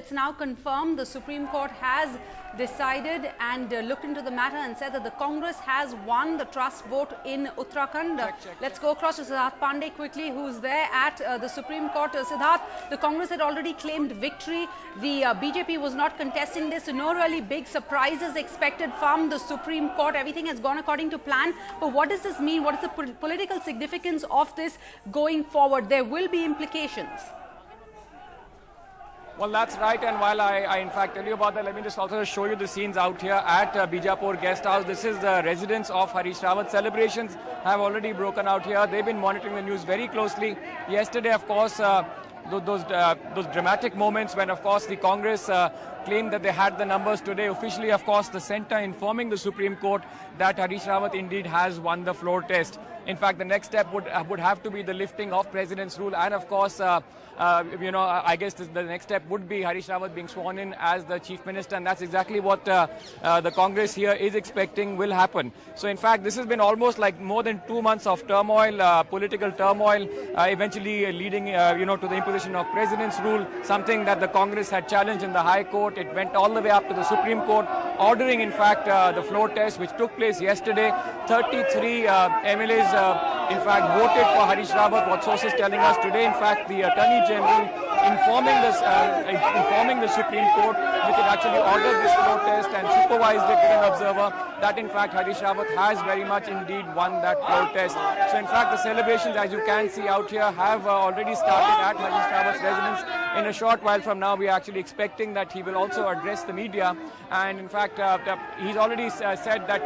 it's now confirmed. The Supreme Court has decided and looked into the matter and said that the Congress has won the trust vote in Uttarakhand. Let's go across to Siddharth Pandey quickly, who's there at the Supreme Court. Siddharth, the Congress had already claimed victory. The BJP was not contesting this. No really big surprises expected from the Supreme Court. Everything has gone according to plan. But what does this mean? What is the political significance of this going forward? There will be implications. Well, that's right, and while I in fact tell you about that, let me just also show you the scenes out here at Bijapur Guest House. This is the residence of Harish Rawat. Celebrations have already broken out here. They've been monitoring the news very closely. Yesterday, of course, those dramatic moments when, of course, the Congress claimed that they had the numbers. Today, officially, of course, the centre informing the Supreme Court that Harish Rawat indeed has won the floor test. In fact, the next step would have to be the lifting of President's rule, and of course, I guess the next step would be Harish Rawat being sworn in as the Chief Minister, and that's exactly what the Congress here is expecting will happen. So, in fact, this has been almost like more than 2 months of turmoil, political turmoil, eventually leading, to the imposition of President's rule, something that the Congress had challenged in the High Court. It went all the way up to the Supreme Court, ordering, in fact, the floor test, which took place yesterday. 33 MLAs, in fact, voted for Harish Rawat. What sources telling us today, in fact, the Attorney General informing the Supreme Court, which had actually ordered this floor test and supervised it with an observer, that in fact Harish Rawat has very much indeed won that floor test. So in fact the celebrations, as you can see out here, have already started at Harish Rawat's residence. In a short while from now, we are actually expecting that he will also address the media. And in fact, he's already said that,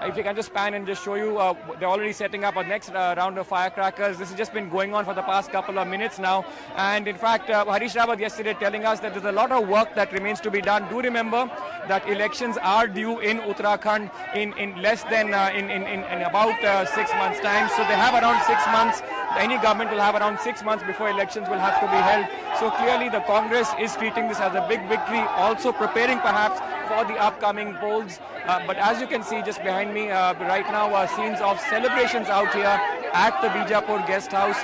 if you can just pan and just show you, they're already setting up a next round of firecrackers. This has just been going on for the past couple of minutes now. And in fact, Harish Rawat yesterday telling us that there's a lot of work that remains to be done. Do remember that elections are due in Uttarakhand in less than, in about 6 months' time. So they have around 6 months. Any government will have around 6 months before elections will have to be held. So clearly the Congress is treating this as a big victory, also preparing perhaps for the upcoming polls. But as you can see just behind me right now, scenes of celebrations out here at the Bijapur Guest House,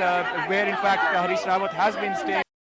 where in fact Harish Rawat has been staying.